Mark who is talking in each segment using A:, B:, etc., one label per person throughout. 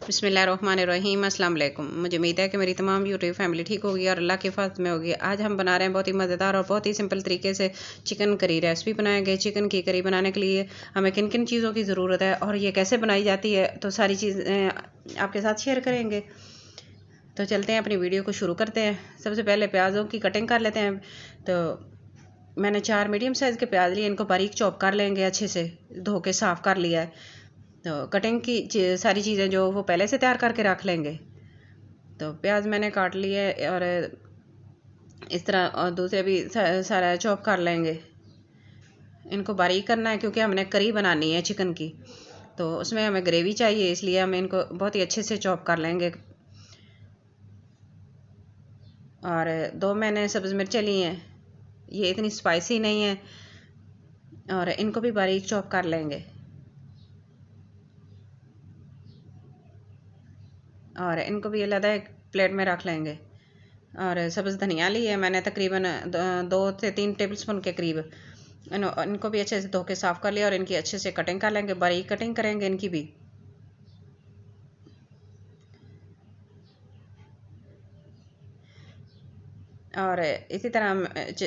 A: बिस्मिल्लाहिर्रहमानिर्रहीम अस्सलाम वालेकुम। मुझे उम्मीद है कि मेरी तमाम यूट्यूब फैमिली ठीक होगी और अल्लाह के फज़ल में होगी। आज हम बना रहे हैं बहुत ही मज़ेदार और बहुत ही सिंपल तरीके से चिकन करी रेसिपी बनाएंगे। चिकन की करी बनाने के लिए हमें किन किन चीज़ों की ज़रूरत है और ये कैसे बनाई जाती है, तो सारी चीज़ें आपके साथ शेयर करेंगे। तो चलते हैं, अपनी वीडियो को शुरू करते हैं। सबसे पहले प्याज़ों की कटिंग कर लेते हैं। तो मैंने 4 मीडियम साइज़ के प्याज लिए, इनको बारीक चॉप कर लेंगे, अच्छे से धो के साफ़ कर लिया है। तो कटिंग की सारी चीज़ें जो वो पहले से तैयार करके रख लेंगे। तो प्याज मैंने काट लिए और इस तरह, और दूसरे भी सारा चॉप कर लेंगे। इनको बारीक करना है क्योंकि हमने करी बनानी है चिकन की, तो उसमें हमें ग्रेवी चाहिए, इसलिए हम इनको बहुत ही अच्छे से चॉप कर लेंगे। और 2 मैंने सब्ज़ मिर्चें ली हैं, ये इतनी स्पाइसी नहीं है, और इनको भी बारीक चॉप कर लेंगे। और इनको भी अलग एक प्लेट में रख लेंगे। और सब्ज़ धनिया ली है मैंने, तकरीबन 2 से 3 टेबलस्पून के करीब। इनको भी अच्छे से धो के साफ़ कर लिया और इनकी अच्छे से कटिंग कर लेंगे, बारीक कटिंग करेंगे इनकी भी। और इसी तरह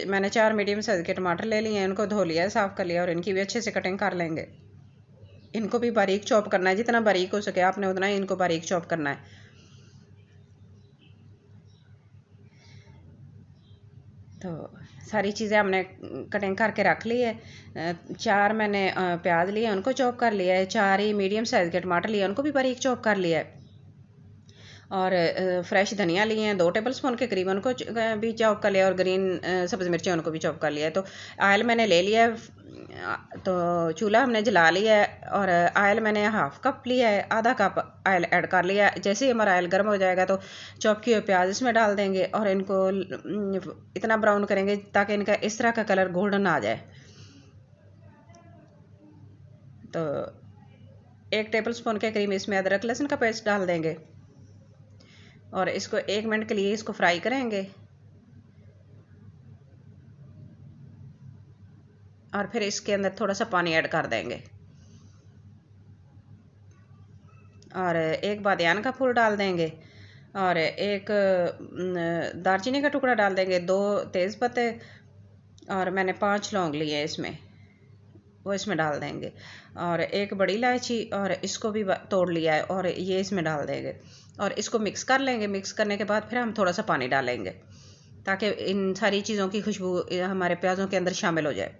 A: मैंने 4 मीडियम साइज़ के टमाटर ले लिए हैं, इनको धो लिया, साफ़ कर लिया और इनकी भी अच्छे से कटिंग कर लेंगे। इनको भी बारीक चॉप करना है, जितना बारीक हो सके आपने उतना ही इनको बारीक चॉप करना है। तो सारी चीज़ें हमने कटिंग करके रख ली है। 4 मैंने प्याज लिए, उनको चॉप कर लिया है। 4 ही मीडियम साइज़ के टमाटर लिए, उनको भी बारीक चॉप कर लिया है। और फ्रेश धनिया लिए हैं 2 टेबलस्पून के करीब, उनको भी चॉप कर लिया। और ग्रीन सब्ज़ मिर्चें, उनको भी चॉप कर लिया है। तो ऑयल मैंने ले लिया है। तो चूल्हा हमने जला लिया है और ऑयल मैंने हाफ़ कप लिया है, आधा कप ऑयल ऐड कर लिया है। जैसे ही हमारा ऑयल गर्म हो जाएगा तो चॉप किए हुए प्याज इसमें डाल देंगे और इनको इतना ब्राउन करेंगे ताकि इनका इस तरह का कलर गोल्डन आ जाए। तो 1 टेबलस्पून के करीब इसमें अदरक लहसुन का पेस्ट डाल देंगे और इसको 1 मिनट के लिए इसको फ्राई करेंगे। और फिर इसके अंदर थोड़ा सा पानी ऐड कर देंगे और 1 बादियान का फूल डाल देंगे और 1 दालचीनी का टुकड़ा डाल देंगे, 2 तेज़पत्ते और मैंने 5 लौंग लिए इसमें, वो इसमें डाल देंगे। और 1 बड़ी इलायची, और इसको भी तोड़ लिया है और ये इसमें डाल देंगे और इसको मिक्स कर लेंगे। मिक्स करने के बाद फिर हम थोड़ा सा पानी डालेंगे ताकि इन सारी चीज़ों की खुशबू हमारे प्याज़ों के अंदर शामिल हो जाए।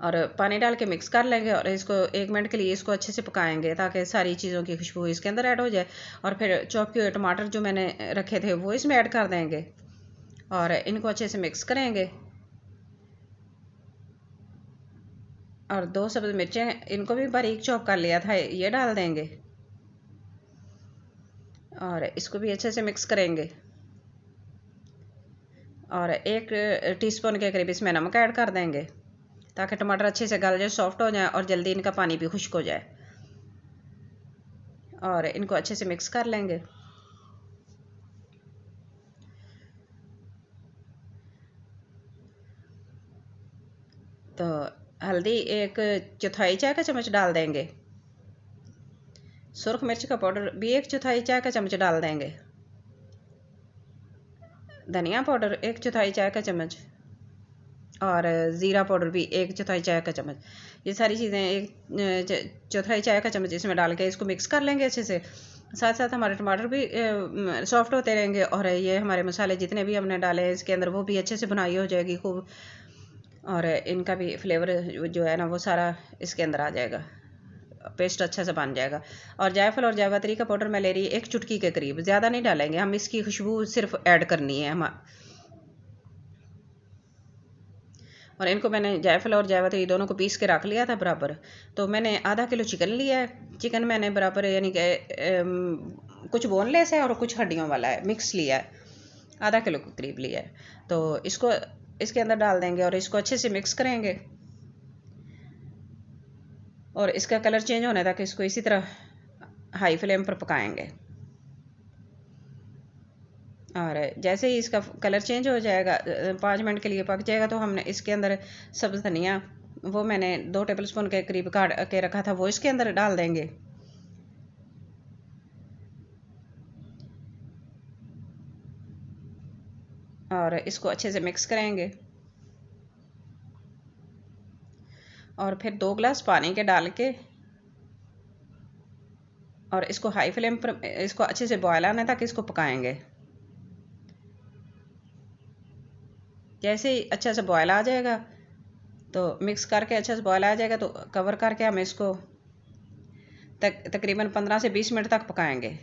A: और पानी डाल के मिक्स कर लेंगे और इसको 1 मिनट के लिए इसको अच्छे से पकाएंगे ताकि सारी चीज़ों की खुशबू इसके अंदर ऐड हो जाए। और फिर चॉप किए हुए टमाटर जो मैंने रखे थे वो इसमें ऐड कर देंगे और इनको अच्छे से मिक्स करेंगे। और 2 सब्ज़ मिर्चें, इनको भी बारीक चॉप कर लिया था, ये डाल देंगे और इसको भी अच्छे से मिक्स करेंगे। और 1 टीस्पून के करीब इसमें नमक ऐड कर देंगे ताकि टमाटर अच्छे से गल जाए, सॉफ्ट हो जाए और जल्दी इनका पानी भी खुश्क हो जाए। और इनको अच्छे से मिक्स कर लेंगे। तो हल्दी 1 चौथाई चाय का चम्मच डाल देंगे। सुरख मिर्च का पाउडर भी 1 चौथाई चाय का चम्मच डाल देंगे। धनिया पाउडर 1 चौथाई चाय का चम्मच और ज़ीरा पाउडर भी 1 चौथाई चाय का चम्मच। ये सारी चीज़ें 1 चौथाई चाय का चम्मच इसमें डाल के इसको मिक्स कर लेंगे अच्छे से। साथ साथ हमारे टमाटर भी सॉफ्ट होते रहेंगे और ये हमारे मसाले जितने भी हमने डाले हैं इसके अंदर वो भी अच्छे से भुनाई हो जाएगी खूब, और इनका भी फ्लेवर जो है ना वो सारा इसके अंदर आ जाएगा, पेस्ट अच्छा सा बन जाएगा। और जायफल और जावित्री का पाउडर मैं ले रही 1 चुटकी के करीब, ज़्यादा नहीं डालेंगे हम, इसकी खुशबू सिर्फ ऐड करनी है हम। और इनको मैंने जायफल और जावित्री दोनों को पीस के रख लिया था बराबर। तो मैंने आधा किलो चिकन लिया है। चिकन मैंने बराबर यानी कि कुछ बोनलेस है और कुछ हड्डियों वाला है, मिक्स लिया है, आधा किलो के करीब लिया है। तो इसको इसके अंदर डाल देंगे और इसको अच्छे से मिक्स करेंगे और इसका कलर चेंज होने तक इसको इसी तरह हाई फ्लेम पर पकाएंगे। और जैसे ही इसका कलर चेंज हो जाएगा, 5 मिनट के लिए पक जाएगा, तो हमने इसके अंदर सब्ज़ धनिया, वो मैंने 2 टेबलस्पून के करीब काट के रखा था, वो इसके अंदर डाल देंगे। और इसको अच्छे से मिक्स करेंगे। और फिर 2 गिलास पानी के डाल के और इसको हाई फ्लेम पर इसको अच्छे से बॉयल आने तक इसको पकाएंगे। जैसे ही अच्छा से बॉयल आ जाएगा तो मिक्स करके अच्छा से बॉयल आ जाएगा तो कवर करके हम इसको तकरीबन 15 से 20 मिनट तक पकाएंगे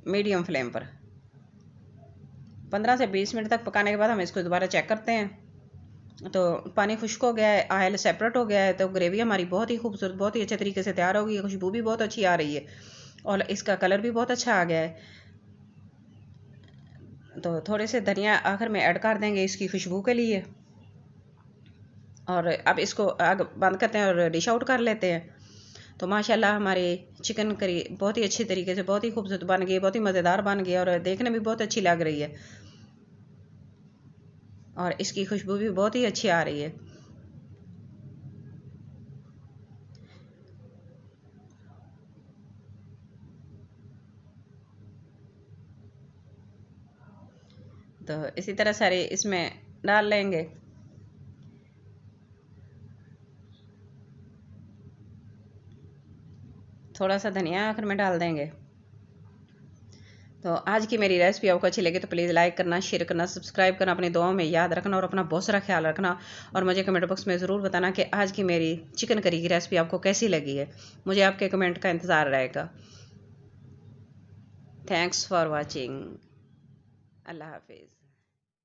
A: मीडियम फ्लेम पर। 15 से 20 मिनट तक पकाने के बाद हम इसको दोबारा चेक करते हैं तो पानी खुश्क हो गया है, ऑयल सेपरेट हो गया है, तो ग्रेवी हमारी बहुत ही खूबसूरत, बहुत ही अच्छे तरीके से तैयार हो गई है। खुशबू भी बहुत अच्छी आ रही है और इसका कलर भी बहुत अच्छा आ गया है। तो थोड़े से धनिया आखिर में ऐड कर देंगे इसकी खुशबू के लिए। और अब इसको आग बंद करते हैं और डिश आउट कर लेते हैं। तो माशाल्लाह हमारी चिकन करी बहुत ही अच्छी तरीके से, बहुत ही खूबसूरत बन गई, बहुत ही मज़ेदार बन गई और देखने में बहुत अच्छी लग रही है और इसकी खुशबू भी बहुत ही अच्छी आ रही है। तो इसी तरह सारे इसमें डाल लेंगे। थोड़ा सा धनिया आखिर में डाल देंगे। तो आज की मेरी रेसिपी आपको अच्छी लगी तो प्लीज़ लाइक करना, शेयर करना, सब्सक्राइब करना, अपनी दुआओं में याद रखना और अपना बहुत सारा ख्याल रखना। और मुझे कमेंट बॉक्स में ज़रूर बताना कि आज की मेरी चिकन करी की रेसिपी आपको कैसी लगी है। मुझे आपके कमेंट का इंतज़ार रहेगा। Thanks for watching. अल्लाह हाफिज़।